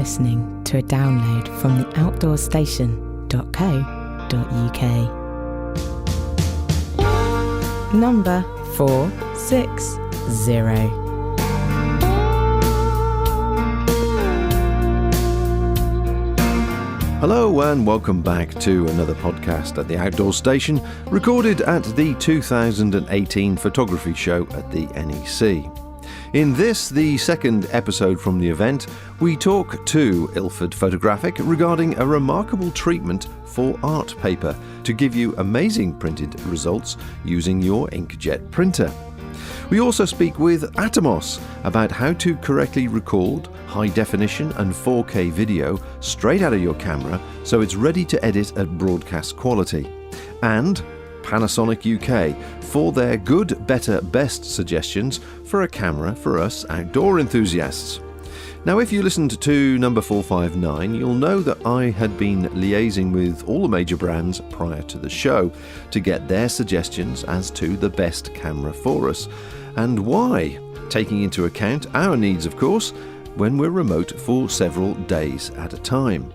listening to a download from the outdoorstation.co.uk. Number 460. Hello and welcome back to another podcast at the Outdoor Station, recorded at the 2018 photography show at the NEC. In this, the second episode from the event, we talk to Ilford Photographic regarding a remarkable treatment for art paper to give you amazing printed results using your inkjet printer. We also speak with Atomos about how to correctly record high definition and 4K video straight out of your camera so it's ready to edit at broadcast quality. And Panasonic UK for their good, better, best suggestions for a camera for us outdoor enthusiasts. Now, if you listened to number 459, you'll know that I had been liaising with all the major brands prior to the show to get their suggestions as to the best camera for us and why, taking into account our needs, of course, when we're remote for several days at a time.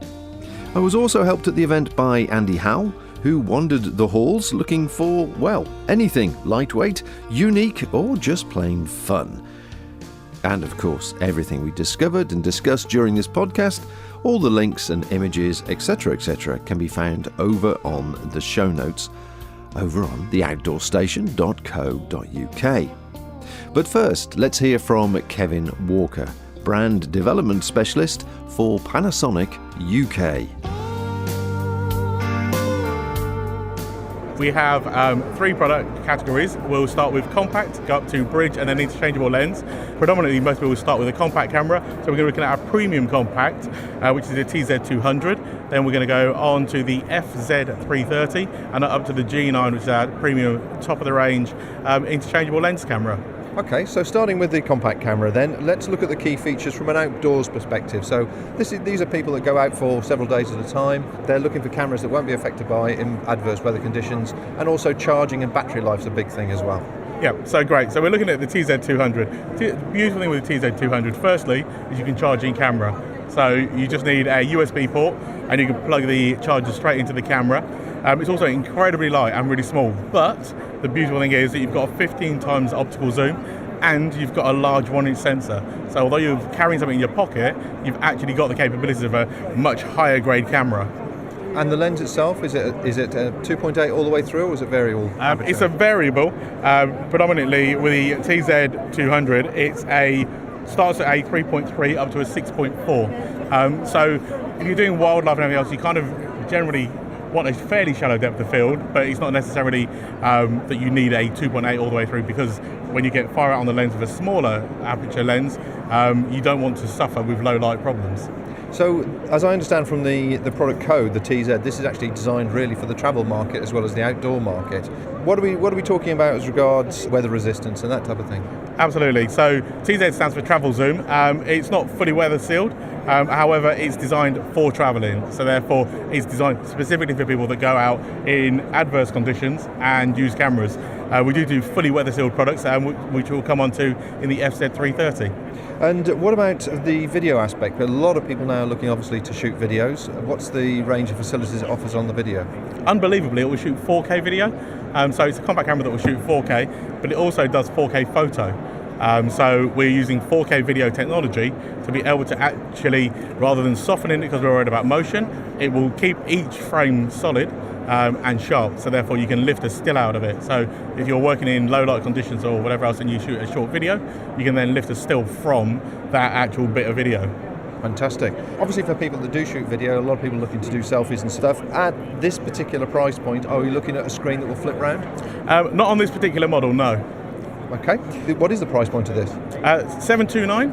I was also helped at the event by Andy Howell, who wandered the halls looking for, well, anything lightweight, unique, or just plain fun. And of course, everything we discovered and discussed during this podcast, all the links and images, etc., can be found over on the show notes over on theoutdoorstation.co.uk. But first, let's hear from Kevin Walker, Brand Development Specialist for Panasonic UK. We have three product categories. We'll start with compact, go up to bridge, and then interchangeable lens. Predominantly, most people start with a compact camera, so we're going to be looking at our premium compact, which is the TZ200. Then we're going to go on to the FZ330, and up to the G9, which is our premium, top-of-the-range interchangeable lens camera. Okay, so starting with the compact camera then, let's look at the key features from an outdoors perspective. So these are people that go out for several days at a time. They're looking for cameras that won't be affected by adverse weather conditions, and also charging and battery life's a big thing as well. Yeah, so great. So we're looking at the TZ200. The beautiful thing with the TZ200, firstly, is you can charge in camera. So you just need a USB port, and you can plug the charger straight into the camera. It's also incredibly light and really small, but the beautiful thing is that you've got a 15 times optical zoom and you've got a large 1-inch sensor. So although you're carrying something in your pocket, you've actually got the capabilities of a much higher grade camera. And the lens itself, is it a 2.8 all the way through, or is it variable? It's a variable. Predominantly with the TZ200, starts at a 3.3 up to a 6.4. So if you're doing wildlife and everything else, you kind of generally want a fairly shallow depth of field, but it's not necessarily that you need a 2.8 all the way through, because when you get far out on the lens with a smaller aperture lens, you don't want to suffer with low light problems. So, as I understand from the product code, the TZ, this is actually designed really for the travel market as well as the outdoor market. What are we talking about as regards weather resistance and that type of thing? Absolutely. So TZ stands for travel zoom. It's not fully weather sealed. However, it's designed for travelling, so therefore it's designed specifically for people that go out in adverse conditions and use cameras. We do fully weather sealed products, which we'll come on to in the FZ330. And what about the video aspect? A lot of people now are looking obviously to shoot videos. What's the range of facilities it offers on the video? Unbelievably, it will shoot 4K video. So it's a compact camera that will shoot 4K, but it also does 4K photo. So we're using 4K video technology to be able to actually, rather than softening it because we're worried about motion, it will keep each frame solid and sharp, so therefore you can lift a still out of it. So if you're working in low light conditions or whatever else and you shoot a short video, you can then lift a still from that actual bit of video. Fantastic. Obviously for people that do shoot video, a lot of people are looking to do selfies and stuff. At this particular price point, are we looking at a screen that will flip round? Not on this particular model, no. Okay. What is the price point of this? $729.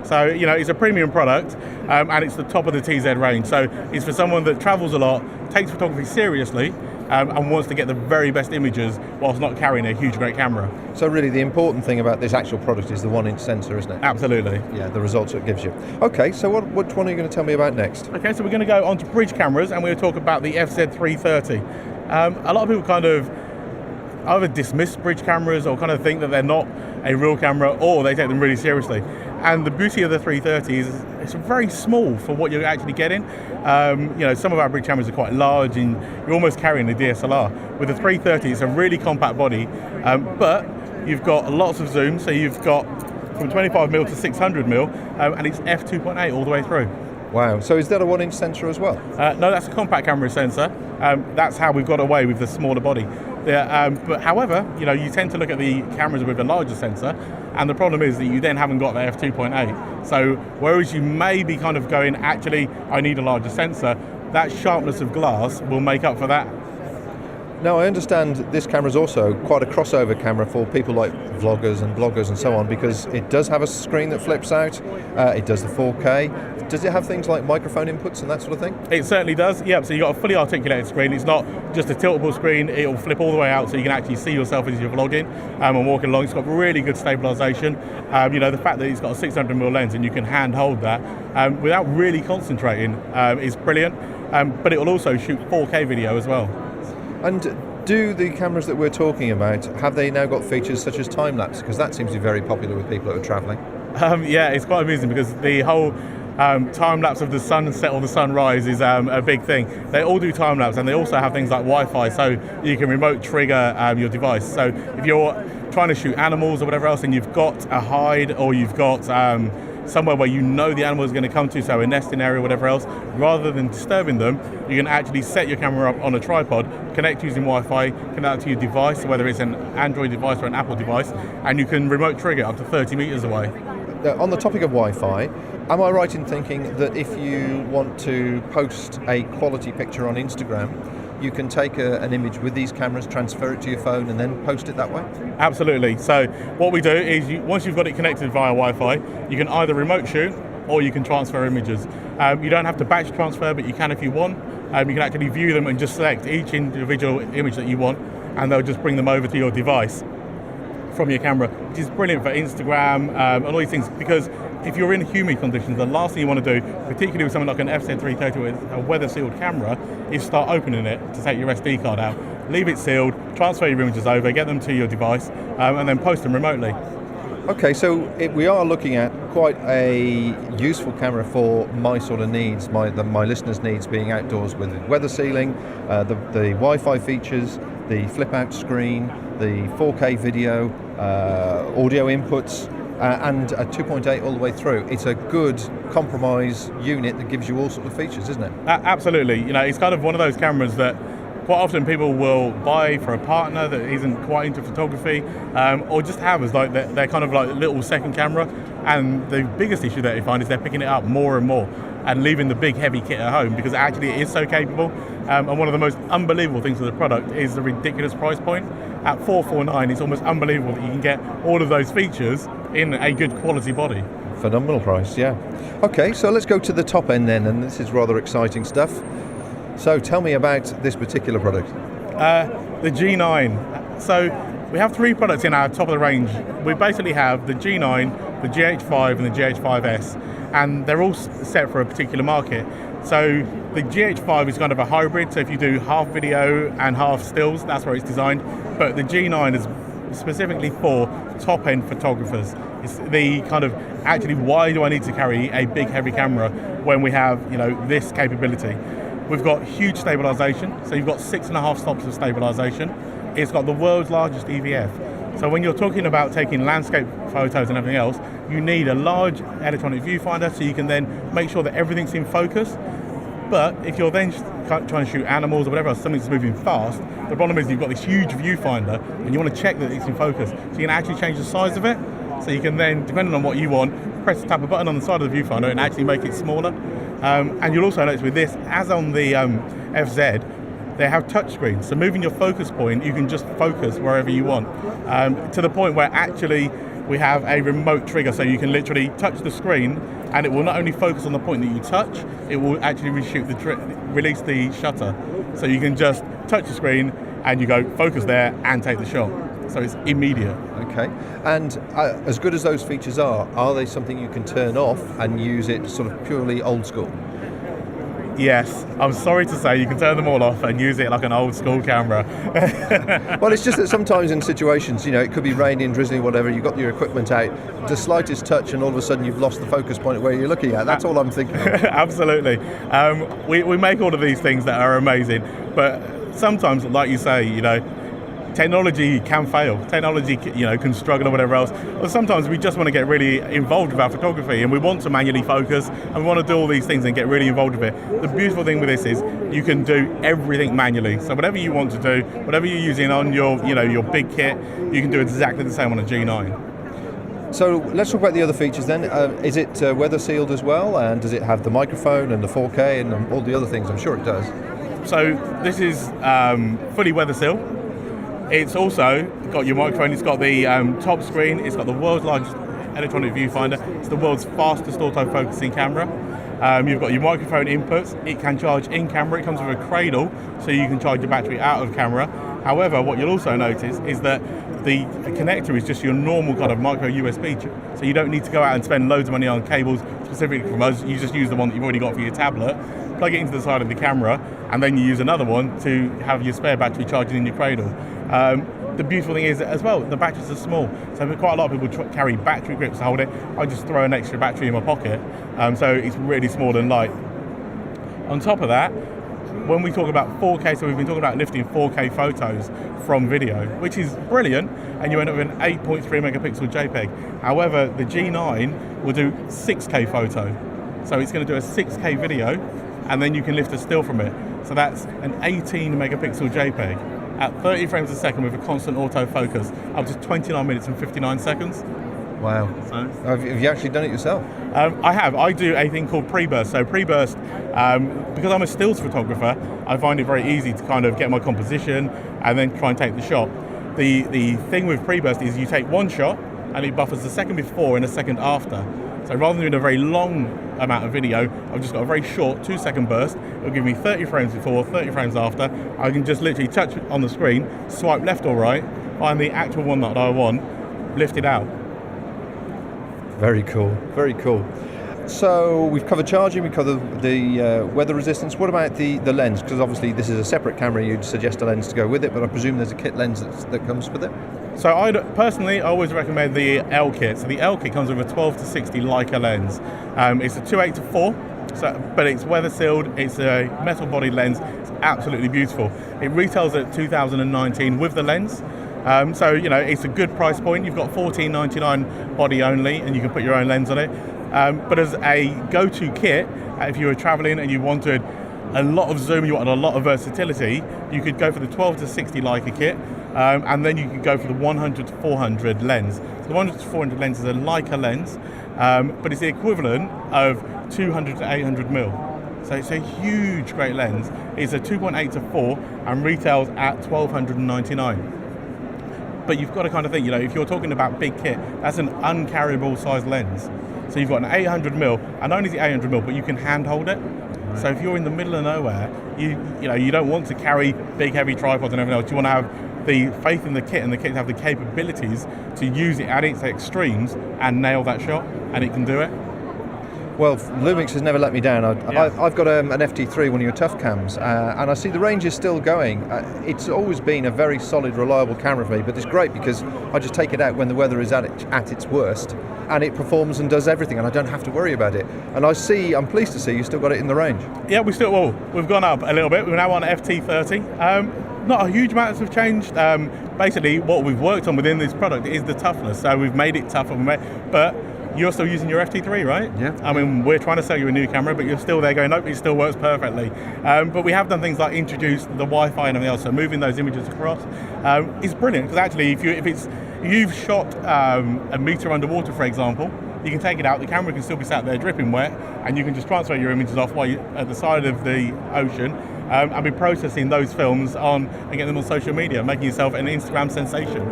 So, it's a premium product, and it's the top of the TZ range. So it's for someone that travels a lot, takes photography seriously, and wants to get the very best images whilst not carrying a huge, great camera. So really the important thing about this actual product is the 1-inch sensor, isn't it? Absolutely. Yeah, the results it gives you. Okay, so which one are you going to tell me about next? Okay, so we're going to go on to bridge cameras, and we're going to talk about the FZ330. A lot of people kind of either dismiss bridge cameras or kind of think that they're not a real camera, or they take them really seriously. And the beauty of the 330 is it's very small for what you're actually getting. Some of our big cameras are quite large and you're almost carrying a DSLR. With the 330, it's a really compact body, but you've got lots of zoom, so you've got from 25mm to 600mm, and it's f2.8 all the way through. Wow, so is that a 1-inch sensor as well? No, that's a compact camera sensor. That's how we've got away with the smaller body. But however, you tend to look at the cameras with a larger sensor, and the problem is that you then haven't got the f2.8. So whereas you may be kind of going, actually, I need a larger sensor, that sharpness of glass will make up for that. Now, I understand this camera is also quite a crossover camera for people like vloggers and bloggers and so on, because it does have a screen that flips out, it does the 4K. Does it have things like microphone inputs and that sort of thing? It certainly does, yeah. So you've got a fully articulated screen. It's not just a tiltable screen, it'll flip all the way out so you can actually see yourself as you're vlogging and walking along. It's got really good stabilisation. The fact that it's got a 600mm lens and you can hand hold that without really concentrating is brilliant. But it will also shoot 4K video as well. And do the cameras that we're talking about, have they now got features such as time-lapse? Because that seems to be very popular with people that are travelling. Yeah, it's quite amusing because the whole time-lapse of the sunset or the sunrise is a big thing. They all do time-lapse, and they also have things like Wi-Fi, so you can remote trigger your device. So if you're trying to shoot animals or whatever else, and you've got a hide or you've got somewhere where you know the animal is going to come to, so a nesting area or whatever else, rather than disturbing them, you can actually set your camera up on a tripod, connect using Wi-Fi, connect to your device, whether it's an Android device or an Apple device, and you can remote trigger up to 30 meters away. On the topic of Wi-Fi, am I right in thinking that if you want to post a quality picture on Instagram, you can take an image with these cameras, transfer it to your phone, and then post it that way? Absolutely. So what we do is, once you've got it connected via Wi-Fi, you can either remote shoot or you can transfer images. You don't have to batch transfer, but you can if you want. You can actually view them and just select each individual image that you want, and they'll just bring them over to your device from your camera, which is brilliant for Instagram and all these things, because if you're in humid conditions, the last thing you want to do, particularly with something like an FZ330 with a weather-sealed camera, is start opening it to take your SD card out. Leave it sealed, transfer your images over, get them to your device, and then post them remotely. Okay, so we are looking at quite a useful camera for my sort of needs, my listeners' needs, being outdoors with weather sealing, the Wi-Fi features, the flip-out screen, the 4K video, audio inputs, and a 2.8 all the way through. It's a good compromise unit that gives you all sorts of features, isn't it? Absolutely. It's kind of one of those cameras that quite often people will buy for a partner that isn't quite into photography, or just have as like they're kind of like a little second camera. And the biggest issue that they find is they're picking it up more and more and leaving the big heavy kit at home, because actually it is so capable. And one of the most unbelievable things with the product is the ridiculous price point. At $449, it's almost unbelievable that you can get all of those features in a good quality body. Phenomenal price, yeah. Okay, so let's go to the top end then, and this is rather exciting stuff. So tell me about this particular product. The G9. So we have three products in our top of the range. We basically have the G9, the GH5 and the GH5S, and they're all set for a particular market. So the GH5 is kind of a hybrid, so if you do half video and half stills, that's where it's designed. But the G9 is specifically for top-end photographers. It's the kind of, actually, why do I need to carry a big heavy camera when we have, this capability? We've got huge stabilisation, so you've got 6.5 stops of stabilisation. It's got the world's largest EVF. So when you're talking about taking landscape photos and everything else, you need a large electronic viewfinder so you can then make sure that everything's in focus. But if you're then trying to shoot animals or whatever else, something's moving fast, the problem is you've got this huge viewfinder and you want to check that it's in focus. So you can actually change the size of it. So you can then, depending on what you want, tap a button on the side of the viewfinder and actually make it smaller. And you'll also notice with this, as on the FZ, they have touch screens. So moving your focus point, you can just focus wherever you want. To the point where actually we have a remote trigger, so you can literally touch the screen and it will not only focus on the point that you touch, it will actually release the shutter. So you can just touch the screen and you go focus there and take the shot. So it's immediate. Okay. And as good as those features are they something you can turn off and use it sort of purely old school? Yes, I'm sorry to say you can turn them all off and use it like an old school camera. Well, it's just that sometimes in situations, it could be raining, drizzling, whatever, you've got your equipment out, the slightest touch and all of a sudden you've lost the focus point of where you're looking at. That's all I'm thinking of. Absolutely. We make all of these things that are amazing, but sometimes, like you say, technology can fail. Technology, can struggle or whatever else. But sometimes we just want to get really involved with our photography and we want to manually focus and we want to do all these things and get really involved with it. The beautiful thing with this is you can do everything manually. So whatever you want to do, whatever you're using on your, your big kit, you can do exactly the same on a G9. So let's talk about the other features then. Is it weather sealed as well? And does it have the microphone and the 4K and all the other things? I'm sure it does. So this is fully weather sealed. It's also got your microphone, it's got the top screen, it's got the world's largest electronic viewfinder, it's the world's fastest autofocusing camera. You've got your microphone inputs, it can charge in camera, it comes with a cradle so you can charge your battery out of camera. However, what you'll also notice is that the connector is just your normal kind of micro USB, so you don't need to go out and spend loads of money on cables specifically from us. You just use the one that you've already got for your tablet, plug it into the side of the camera, and then you use another one to have your spare battery charging in your cradle. The beautiful thing is as well, the batteries are small, so quite a lot of people carry battery grips to hold it. I just throw an extra battery in my pocket, so it's really small and light. On top of that, when we talk about 4K, so we've been talking about lifting 4K photos from video, which is brilliant, and you end up with an 8.3 megapixel JPEG. However, the G9 will do 6K photo, so it's going to do a 6K video, and then you can lift a still from it. So that's an 18 megapixel JPEG at 30 frames a second with a constant autofocus, up to 29 minutes and 59 seconds. Wow. So, have you actually done it yourself? I have. I do a thing called pre-burst. So pre-burst, because I'm a stills photographer, I find it very easy to kind of get my composition and then try and take the shot. The thing with pre-burst is you take one shot and it buffers the second before and a second after. So rather than doing a very long amount of video, I've just got a very short 2-second burst. It'll give me 30 frames before, 30 frames after. I can just literally touch on the screen, swipe left or right, find the actual one that I want, lift it out. Very cool, very cool. So we've covered charging, we've covered the weather resistance. What about the lens? Because obviously this is a separate camera, you'd suggest a lens to go with it, but I presume there's a kit lens that comes with it? So I always recommend the L kit. So the L kit comes with a 12 to 60 Leica lens. It's a 2.8 to 4, but it's weather sealed. It's a metal bodied lens. It's absolutely beautiful. It retails at $2,019 with the lens. So it's a good price point. You've got $14.99 body only, and you can put your own lens on it. But as a go-to kit, if you were traveling and you wanted a lot of zoom, you wanted a lot of versatility, you could go for the 12 to 60 Leica kit. And then you can go for the 100 to 400 lens. So the 100 to 400 lens is a Leica lens, but it's the equivalent of 200 to 800 mil. So it's a huge, great lens. It's a 2.8 to 4 and retails at $1,299. But you've got to kind of think, if you're talking about big kit, that's an uncarryable size lens. So you've got an 800 mil, and not only is it 800 mil, but you can hand hold it. Right. So if you're in the middle of nowhere, you don't want to carry big, heavy tripods and everything else. You want to have the faith in the kit and the kit to have the capabilities to use it at its extremes and nail that shot, and it can do it. Well, Lumix has never let me down. I've got an FT3, one of your tough cams, and I see the range is still going. It's always been a very solid, reliable camera for me, but it's great because I just take it out when the weather is at its worst, and it performs and does everything, and I don't have to worry about it. And I'm pleased to see you still got it in the range. Yeah, we've gone up a little bit. We're now on FT30. Not a huge amount have changed. Basically, what we've worked on within this product is the toughness. So we've made it tougher, but you're still using your FT3, right? Yeah. I mean, we're trying to sell you a new camera, but you're still there going, nope, it still works perfectly. But we have done things like introduce the Wi-Fi and everything else, so moving those images across is brilliant. Because actually, if you've shot a meter underwater, for example, you can take it out, the camera can still be sat there dripping wet, and you can just transfer your images off while you're at the side of the ocean, and be processing those films on and getting them on social media, making yourself an Instagram sensation.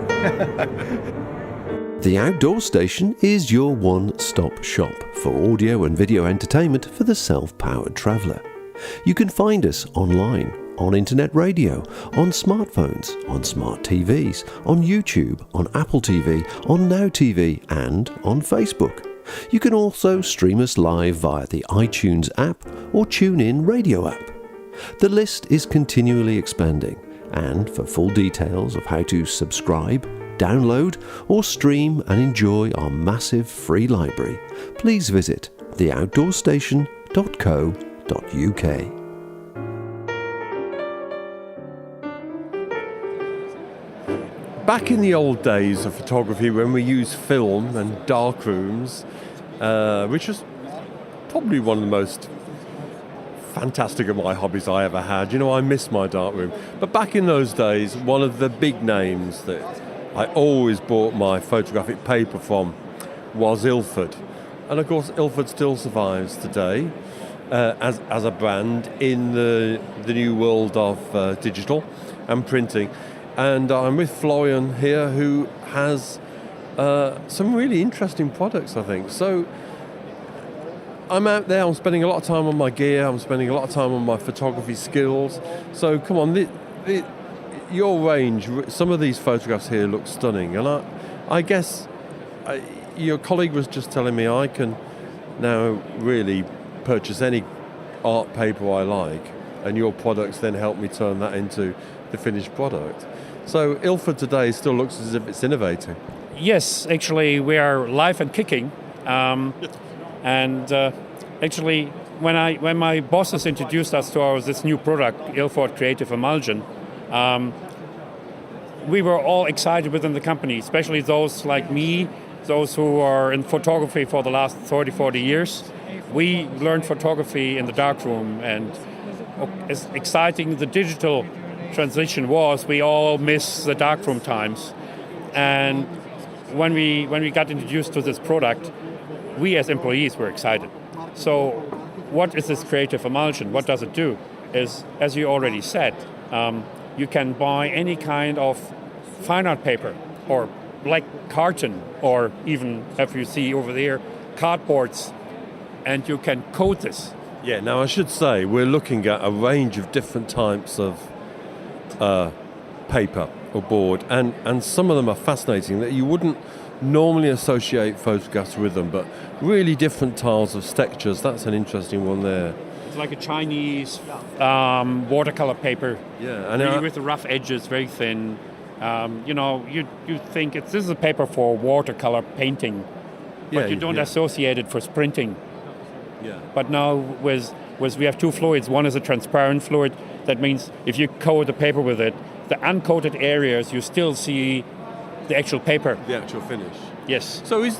The Outdoor Station is your one-stop shop for audio and video entertainment for the self-powered traveller. You can find us online, on internet radio, on smartphones, on smart TVs, on YouTube, on Apple TV, on Now TV and on Facebook. You can also stream us live via the iTunes app or TuneIn radio app. The list is continually expanding, and for full details of how to subscribe, download or stream and enjoy our massive free library, please visit theoutdoorstation.co.uk. Back in the old days of photography, when we used film and dark rooms, which was probably one of the most fantastic of my hobbies I ever had. You know, I miss my dark room. But back in those days, one of the big names that I always bought my photographic paper from was Ilford. And of course, Ilford still survives today as a brand in the new world of digital and printing. And I'm with Florian here, who has some really interesting products, I think. So I'm out there, I'm spending a lot of time on my gear, I'm spending a lot of time on my photography skills. So come on, your range, some of these photographs here look stunning. And I guess your colleague was just telling me I can now really purchase any art paper I like, and your products then help me turn that into the finished product. So Ilford today still looks as if it's innovating. Yes, actually we are live and kicking. Actually, when my bosses introduced us to this new product, Ilford Creative Emulsion, we were all excited within the company, especially those like me, those who are in photography for the last 30, 40 years. We learned photography in the darkroom, and as exciting the digital transition was, we all miss the darkroom times. And when we got introduced to this product, we as employees were excited. So what is this creative emulsion? What does it do? Is, as you already said, you can buy any kind of fine art paper or black carton, or even, if you see over there, cardboards, and you can coat this. Yeah, now I should say we're looking at a range of different types of paper or board, and some of them are fascinating that you wouldn't normally associate photographs with them, but really different tiles of textures. That's an interesting one there. It's like a Chinese watercolor paper. Yeah, and really with the rough edges, very thin. You think this is a paper for watercolor painting, but you don't associate it for printing. Yeah. But now with we have two fluids. One is a transparent fluid. That means if you coat the paper with it, the uncoated areas you still see the actual paper. The actual finish. Yes. So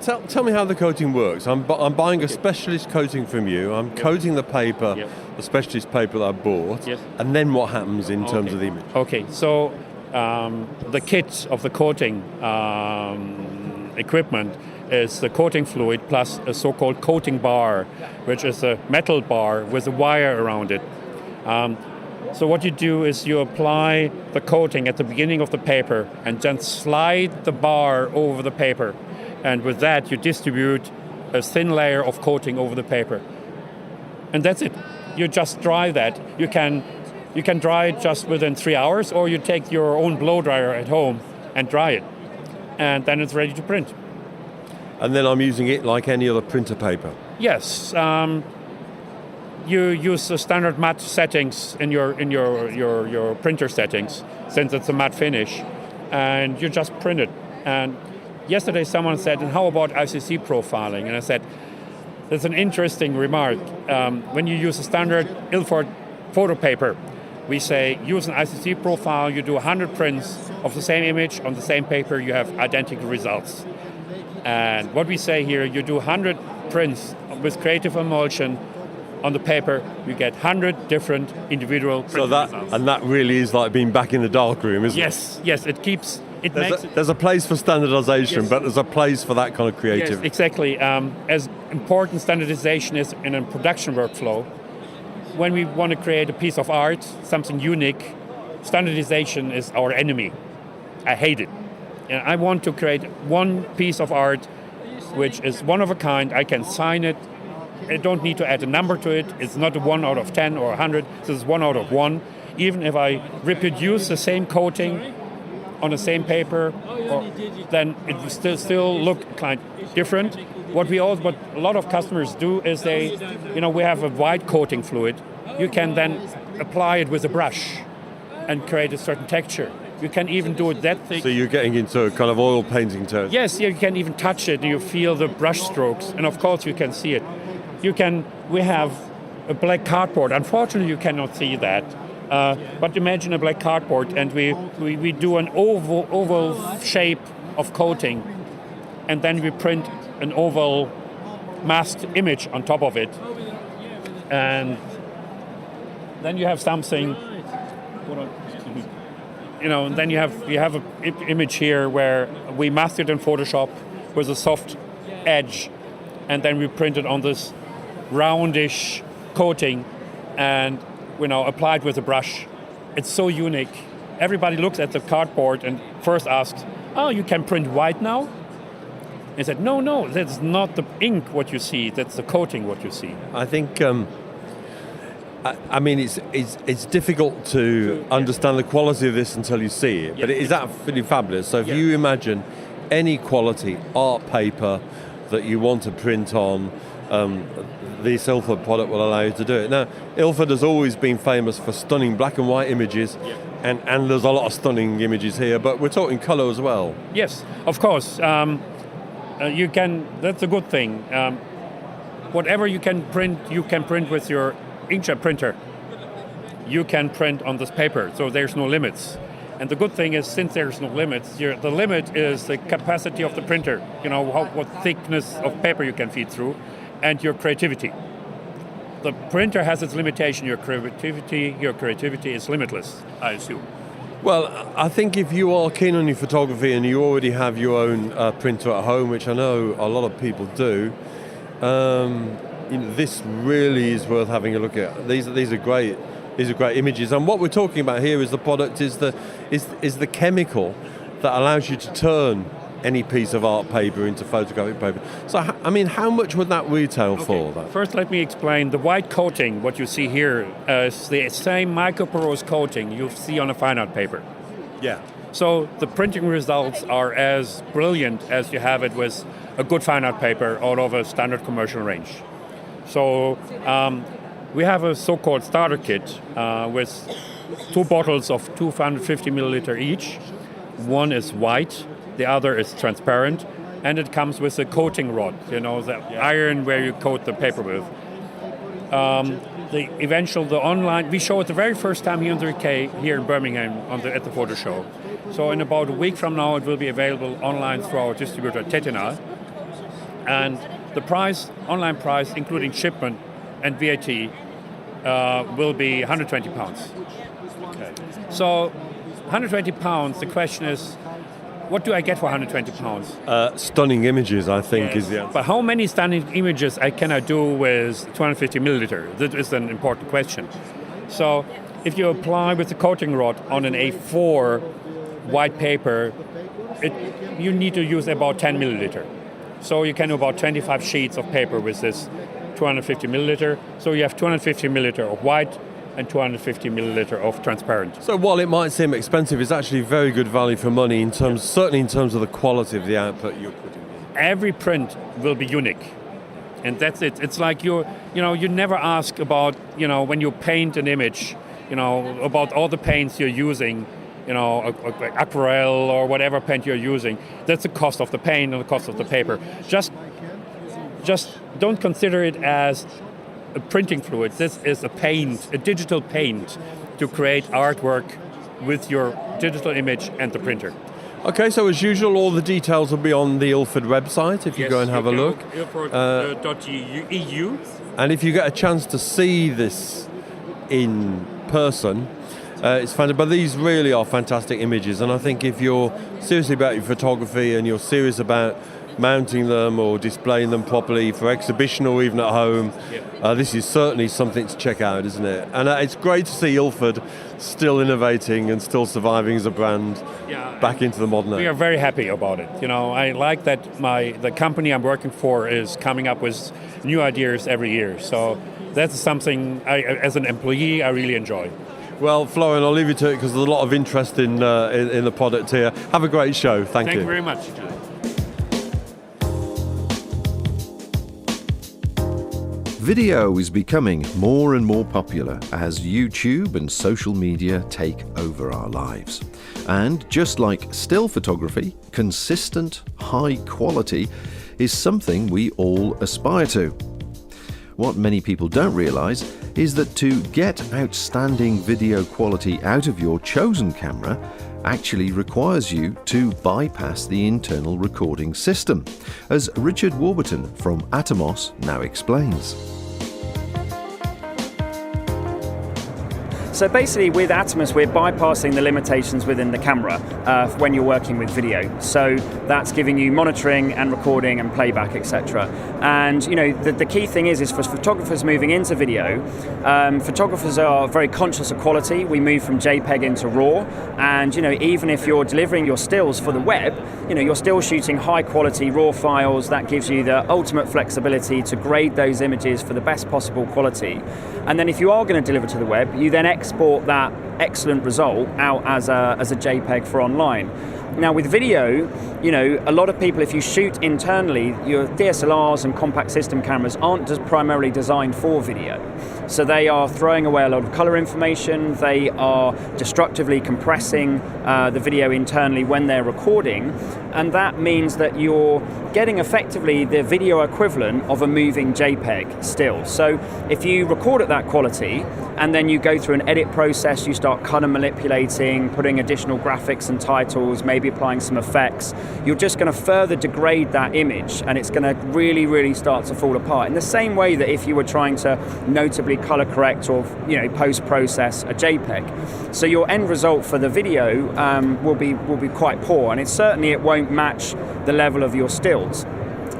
tell me how the coating works. I'm buying a specialist coating from you. I'm coating the paper, the specialist paper that I bought. Yes. And then what happens in terms of the image? Okay. So the kit of the coating equipment is the coating fluid plus a so-called coating bar, which is a metal bar with a wire around it. So what you do is you apply the coating at the beginning of the paper and then slide the bar over the paper. And with that, you distribute a thin layer of coating over the paper. And that's it. You just dry that. You can dry it just within 3 hours, or you take your own blow dryer at home and dry it. And then it's ready to print. And then I'm using it like any other printer paper? Yes. You use the standard matte settings in your printer settings, since it's a matte finish, and you just print it. And yesterday someone said, and how about ICC profiling? And I said, that's an interesting remark. When you use a standard Ilford photo paper, we say use an ICC profile, you do 100 prints of the same image on the same paper, you have identical results. And what we say here, you do 100 prints with creative emulsion on the paper, you get 100 different individual print results. And that really is like being back in the darkroom, isn't it? Yes, it keeps... There's a place for standardization, but there's a place for that kind of creative. Yes, exactly. As important standardization is in a production workflow, when we want to create a piece of art, something unique, standardization is our enemy. I hate it. And I want to create one piece of art which is one of a kind. I can sign it. I don't need to add a number to it. It's not a 1 out of 10 or 100. This is 1 out of 1. Even if I reproduce the same coating on the same paper, then it will still look kind of different. what a lot of customers do is we have a white coating fluid. You can then apply it with a brush and create a certain texture. You can even do it that thick. So you're getting into a kind of oil painting tone. Yes, you can even touch it. You feel the brush strokes, and of course you can see it. We have a black cardboard. Unfortunately, you cannot see that. But imagine a black cardboard, and we do an oval shape of coating, and then we print an oval masked image on top of it, and then you have something. And then you have an image here where we masked it in Photoshop with a soft edge, and then we print it on this roundish coating, and applied with a brush. It's so unique. Everybody looks at the cardboard and first asks, "Oh, you can print white now?" I said, "No, that's not the ink what you see. That's the coating what you see." I think. It's difficult to understand the quality of this until you see it, but it is absolutely fabulous. So if you imagine any quality art paper that you want to print on, this Ilford product will allow you to do it. Now, Ilford has always been famous for stunning black and white images, and there's a lot of stunning images here, but we're talking colour as well. Yes, of course. You can. That's a good thing. Whatever you can print with your inkjet printer. You can print on this paper, so there's no limits. And the good thing is, since there's no limits, the limit is the capacity of the printer. What thickness of paper you can feed through, and your creativity. The printer has its limitation. Your creativity is limitless, I assume. Well, I think if you are keen on your photography and you already have your own printer at home, which I know a lot of people do, this really is worth having a look at. These are great. These are great images. And what we're talking about here is the product is the chemical that allows you to turn any piece of art paper into photographic paper. So, how much would that retail for? That? First, let me explain. The white coating, what you see here, is the same microporous coating you see on a fine art paper. Yeah. So the printing results are as brilliant as you have it with a good fine art paper out of a standard commercial range. So we have a so-called starter kit with 2 bottles of 250 milliliter each. One is white, the other is transparent, and it comes with a coating rod, the iron where you coat the paper with. The online, we show it the very first time here in the UK, here in Birmingham at the photo show. So in about a week from now, it will be available online through our distributor Pt2. And the online price, including shipment and VAT, will be £120. Okay. So £120, the question is, what do I get for £120? Stunning images, I think, is the answer. But how many stunning images can I do with 250 milliliter? That is an important question. So if you apply with the coating rod on an A4 white paper, you need to use about 10 milliliter. So you can do about 25 sheets of paper with this 250 milliliter. So you have 250 milliliter of white and 250 milliliter of transparent. So while it might seem expensive, it's actually very good value for money certainly in terms of the quality of the output you're putting in. Every print will be unique. And that's it. It's like you never ask about, when you paint an image, about all the paints you're using, aquarelle or whatever paint you're using. That's the cost of the paint and the cost of the paper. Just don't consider it as a printing fluid. This is a digital paint to create artwork with your digital image and the printer. Okay, so as usual, all the details will be on the Ilford website if you go and have a look. Ilford.eu. And if you get a chance to see this in person, it's fantastic. But these really are fantastic images, and I think if you're serious about your photography and you're serious about mounting them or displaying them properly for exhibition or even at home, this is certainly something to check out, isn't it? And it's great to see Ilford still innovating and still surviving as a brand back into the modern age. We are very happy about it. I like that the company I'm working for is coming up with new ideas every year. So that's something as an employee I really enjoy. Well, Florian, I'll leave you to it because there's a lot of interest in the product here. Have a great show. Thank you. Thank you very much. Video is becoming more and more popular as YouTube and social media take over our lives. And just like still photography, consistent, high quality is something we all aspire to. What many people don't realise is that to get outstanding video quality out of your chosen camera actually requires you to bypass the internal recording system, as Richard Warburton from Atomos now explains. So basically with Atomos we're bypassing the limitations within the camera when you're working with video. So that's giving you monitoring and recording and playback, etc. And the key thing is for photographers moving into video, photographers are very conscious of quality. We move from JPEG into RAW, and even if you're delivering your stills for the web, you're still shooting high quality RAW files. That gives you the ultimate flexibility to grade those images for the best possible quality. And then if you are going to deliver to the web, you then export that excellent result out as a JPEG for online. Now with video, a lot of people, if you shoot internally, your DSLRs and compact system cameras aren't just primarily designed for video. So they are throwing away a lot of color information, they are destructively compressing the video internally when they're recording, and that means that you're getting effectively the video equivalent of a moving JPEG still. So if you record at that quality and then you go through an edit process, you start color manipulating, putting additional graphics and titles, maybe applying some effects, you're just going to further degrade that image, and it's going to really, really start to fall apart. In the same way that if you were trying to notably color correct or post-process a JPEG. So your end result for the video will be quite poor, and it won't match the level of your stills.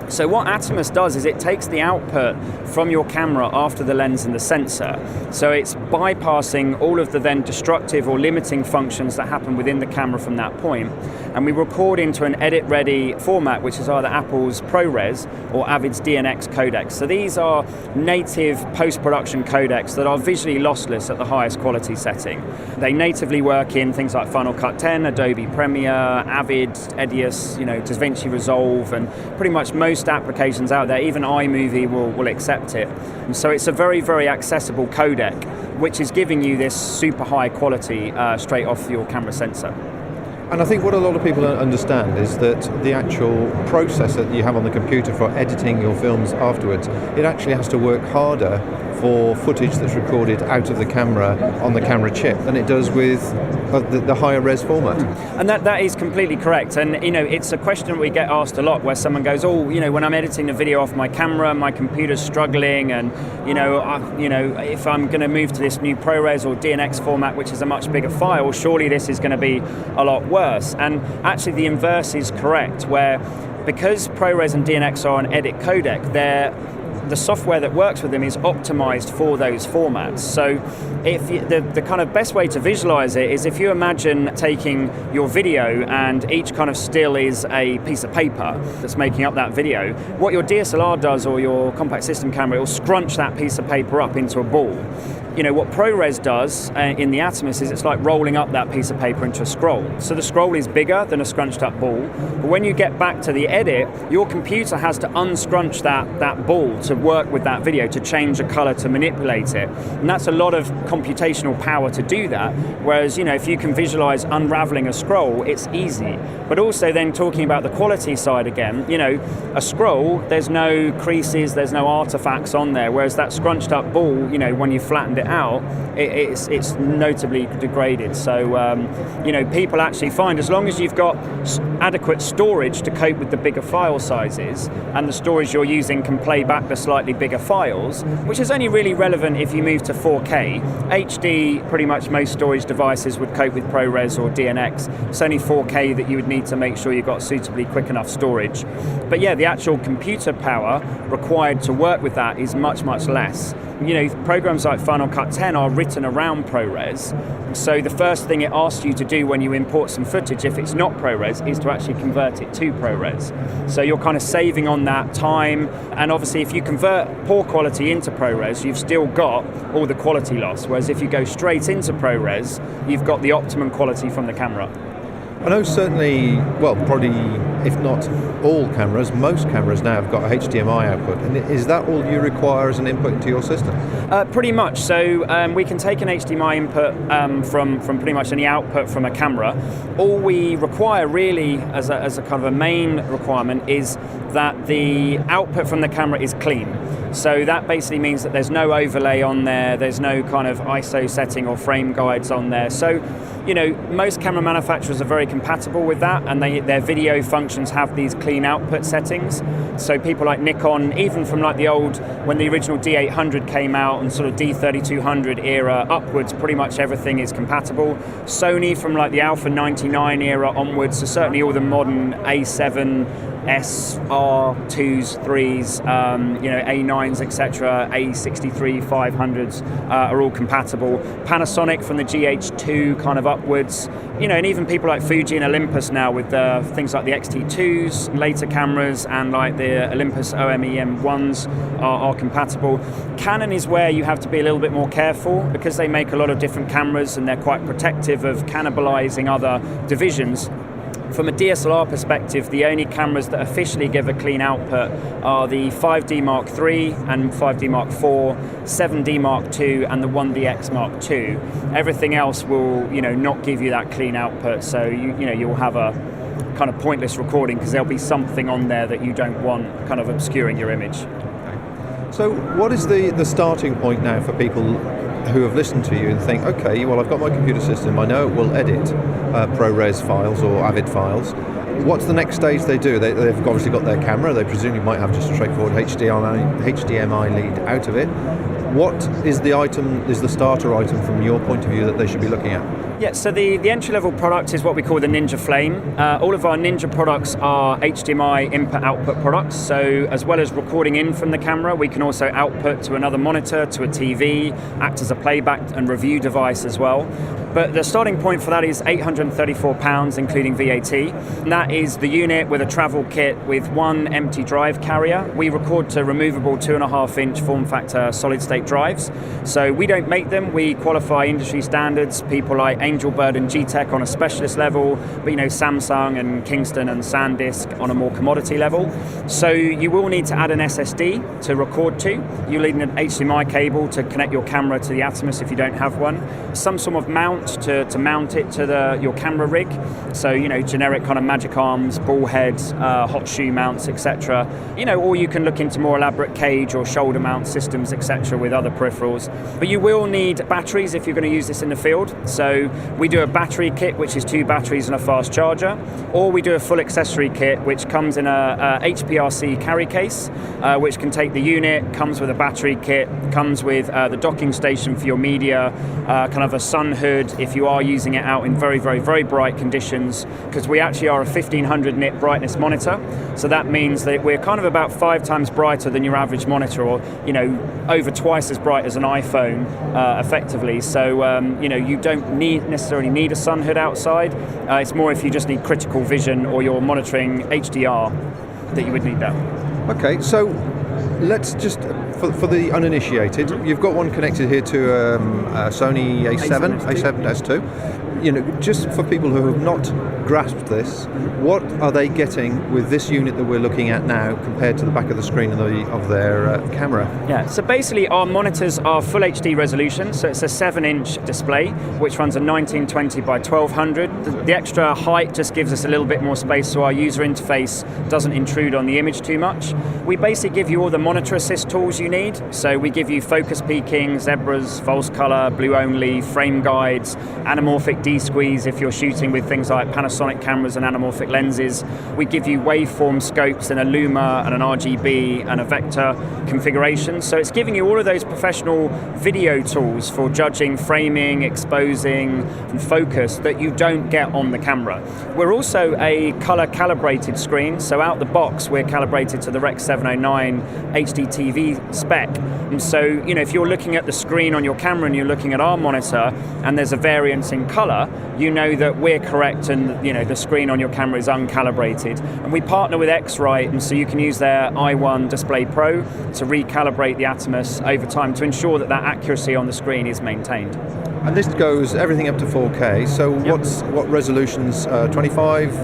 So what Atomos does is it takes the output from your camera after the lens and the sensor. So it's bypassing all of the then destructive or limiting functions that happen within the camera from that point. And we record into an edit-ready format, which is either Apple's ProRes or Avid's DNX codecs. So these are native post-production codecs that are visually lossless at the highest quality setting. They natively work in things like Final Cut 10, Adobe Premiere, Avid, Edius, DaVinci Resolve, and pretty much most applications out there, even iMovie will accept it. And so it's a very, very accessible codec, which is giving you this super high quality straight off your camera sensor. And I think what a lot of people don't understand is that the actual process that you have on the computer for editing your films afterwards, it actually has to work harder for footage that's recorded out of the camera on the camera chip than it does with the higher res format. And that is completely correct. And it's a question we get asked a lot, where someone goes, when I'm editing the video off my camera, my computer's struggling, and if I'm going to move to this new ProRes or DNX format, which is a much bigger file, surely this is going to be a lot worse. And actually the inverse is correct, where because ProRes and DNX are an edit codec, the software that works with them is optimized for those formats. So if the kind of best way to visualize it is if you imagine taking your video and each kind of still is a piece of paper that's making up that video, what your DSLR does or your compact system camera, it will scrunch that piece of paper up into a ball. What ProRes does in the Atomos is it's like rolling up that piece of paper into a scroll. So the scroll is bigger than a scrunched up ball, but when you get back to the edit, your computer has to unscrunch that ball to work with that video, to change the color, to manipulate it. And that's a lot of computational power to do that. Whereas, if you can visualize unraveling a scroll, it's easy. But also then talking about the quality side again, a scroll, there's no creases, there's no artifacts on there. Whereas that scrunched up ball, when you flattened it out, it's notably degraded. So, people actually find as long as you've got adequate storage to cope with the bigger file sizes, and the storage you're using can play back the slightly bigger files, which is only really relevant if you move to 4K. HD, pretty much most storage devices would cope with ProRes or DNX. It's only 4K that you would need to make sure you got suitably quick enough storage. But yeah, the actual computer power required to work with that is much, much less. Programs like Final Cut 10 are written around ProRes. So the first thing it asks you to do when you import some footage, if it's not ProRes, is to actually convert it to ProRes. So you're kind of saving on that time. And obviously, if you convert poor quality into ProRes, you've still got all the quality loss. Whereas if you go straight into ProRes, you've got the optimum quality from the camera. I know certainly, well, probably if not all cameras, most cameras now have got a HDMI output. And is that all you require as an input into your system? Pretty much. So we can take an HDMI input from pretty much any output from a camera. All we require really as a kind of a main requirement is that the output from the camera is clean. So that basically means that there's no overlay on there, there's no kind of ISO setting or frame guides on there. So, you know, most camera manufacturers are very compatible with that, and their video functions have these clean output settings. So people like Nikon, even from like the old, when the original D800 came out and sort of D3200 era upwards, pretty much everything is compatible. Sony from like the Alpha 99 era onwards, so certainly all the modern A7, S, R2s, 3s, A9s, etc., A63, 500s are all compatible. Panasonic from the GH2 kind of upwards, and even people like Fuji and Olympus now with things like the X-T2s, later cameras, and like the Olympus OME-M1s are compatible. Canon is where you have to be a little bit more careful because they make a lot of different cameras and they're quite protective of cannibalizing other divisions. From a DSLR perspective, the only cameras that officially give a clean output are the 5D Mark III and 5D Mark IV, 7D Mark II, and the 1DX Mark II. Everything else will, not give you that clean output, so you'll have a kind of pointless recording because there'll be something on there that you don't want kind of obscuring your image. So what is the starting point now for people who have listened to you and think, okay, well, I've got my computer system, I know it will edit ProRes files or Avid files. What's the next stage they do? They've obviously got their camera, they presumably might have just a straightforward HDMI lead out of it. What is the starter item from your point of view that they should be looking at? Yeah, so the entry-level product is what we call the Ninja Flame. All of our Ninja products are HDMI input-output products, so as well as recording in from the camera, we can also output to another monitor, to a TV, act as a playback and review device as well. But the starting point for that is £834, including VAT. And that is the unit with a travel kit with one empty drive carrier. We record to removable 2.5-inch form factor solid-state drives. So we don't make them, we qualify industry standards, people like Angelbird and G-Tech on a specialist level, but Samsung and Kingston and SanDisk on a more commodity level. So you will need to add an SSD to record to. You'll need an HDMI cable to connect your camera to the Atomos if you don't have one. Some sort of mount to mount it to your camera rig. So, generic kind of magic arms, ball heads, hot shoe mounts, etc. Or you can look into more elaborate cage or shoulder mount systems, etc. with other peripherals. But you will need batteries if you're going to use this in the field. So we do a battery kit, which is 2 batteries and a fast charger. Or we do a full accessory kit, which comes in a HPRC carry case, which can take the unit, comes with a battery kit, comes with the docking station for your media, kind of a sun hood if you are using it out in very, very, very bright conditions, because we actually are a 1500 nit brightness monitor. So that means that we're kind of about 5 times brighter than your average monitor, or, over twice as bright as an iPhone, effectively. So, you don't necessarily need a sun hood outside. It's more if you just need critical vision or you're monitoring HDR that you would need that. Okay, so let's just, for the uninitiated, you've got one connected here to a Sony A7S2. Just for people who have not grasped this, what are they getting with this unit that we're looking at now compared to the back of the screen of their camera? Yeah, so basically our monitors are full HD resolution, so it's a 7-inch display which runs a 1920 by 1200. The extra height just gives us a little bit more space so our user interface doesn't intrude on the image too much. We basically give you all the monitor assist tools you need, so we give you focus peaking, zebras, false color, blue only, frame guides, anamorphic D-squeeze if you're shooting with things like Panasonic cameras and anamorphic lenses. We give you waveform scopes in a Luma and an RGB and a vector configuration. So it's giving you all of those professional video tools for judging framing, exposing, and focus that you don't get on the camera. We're also a color calibrated screen, so out the box we're calibrated to the Rec 709 HD TV spec. And so, if you're looking at the screen on your camera and you're looking at our monitor and there's a variance in color, you know that we're correct and the screen on your camera is uncalibrated. And we partner with X-Rite, and so you can use their i1 Display Pro to recalibrate the Atomos over time to ensure that accuracy on the screen is maintained. And this goes everything up to 4K. So what resolutions? 25?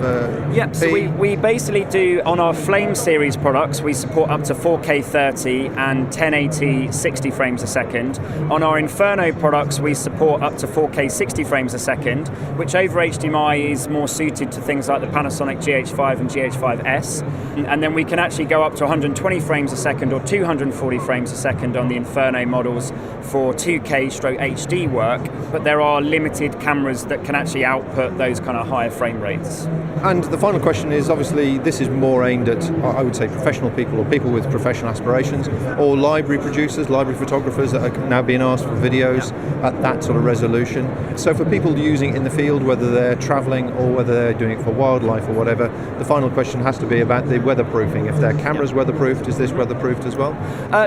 Yeah, so we basically do, on our Flame series products, we support up to 4K 30 and 1080 60 frames a second. On our Inferno products, we support up to 4K 60 frames a second, which over HDMI is more suited to things like the Panasonic GH5 and GH5S. And then we can actually go up to 120 frames a second or 240 frames a second on the Inferno models for 2K/HD work, but there are limited cameras that can actually output those kind of higher frame rates. And the final question is, obviously, this is more aimed at, I would say, professional people or people with professional aspirations, or library producers, library photographers that are now being asked for videos at that sort of resolution. So for people using it in the field, whether they're travelling or whether they're doing it for wildlife or whatever, the final question has to be about the weatherproofing. If their camera's weatherproofed, is this weatherproofed as well?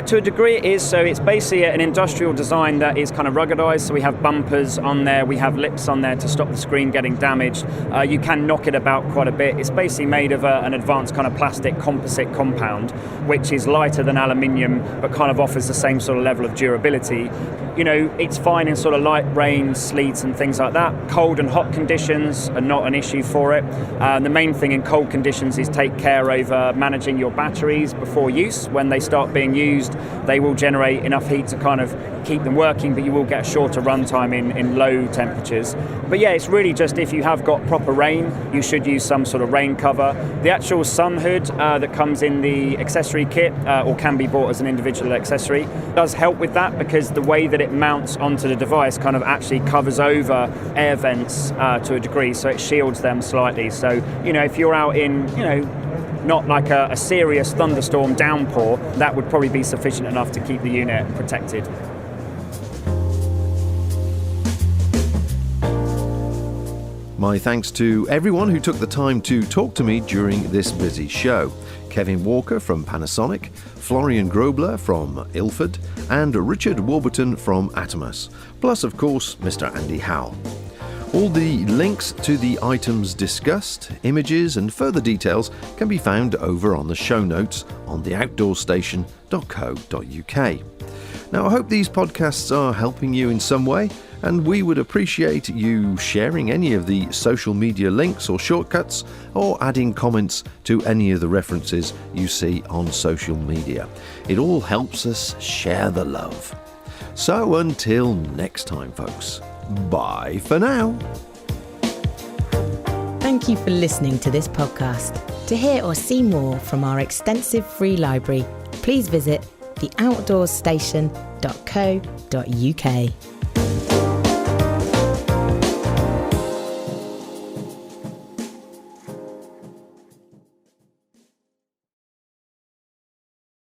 To a degree it is, so it's basically an industrial design that is kind of ruggedized, so we have bumpers on there, we have lips on there to stop the screen getting damaged. You can knock it about quite a bit. It's basically made of an advanced kind of plastic composite compound, which is lighter than aluminium, but kind of offers the same sort of level of durability. You know, it's fine in sort of light rain, sleet and things like that. Cold and hot conditions are not an issue for it. The main thing in cold conditions is take care over managing your batteries before use. When they start being used, they will generate enough heat to kind of keep them working, but you will get a shorter runtime in low temperatures. But yeah, it's really just if you have got proper rain, you should use some sort of rain cover. The actual sun hood that comes in the accessory kit or can be bought as an individual accessory does help with that, because the way that it mounts onto the device kind of actually covers over air vents to a degree, so it shields them slightly. So, you know, if you're out in, you know, not like a serious thunderstorm downpour, that would probably be sufficient enough to keep the unit protected. My thanks to everyone who took the time to talk to me during this busy show. Kevin Walker from Panasonic, Florian Grobler from Ilford, and Richard Warburton from Atomos, plus of course Mr. Andy Howell. All the links to the items discussed, images and further details can be found over on the show notes on theoutdoorstation.co.uk. Now, I hope these podcasts are helping you in some way, and we would appreciate you sharing any of the social media links or shortcuts, or adding comments to any of the references you see on social media. It all helps us share the love. So until next time, folks, bye for now. Thank you for listening to this podcast. To hear or see more from our extensive free library, please visit theoutdoorstation.co.uk.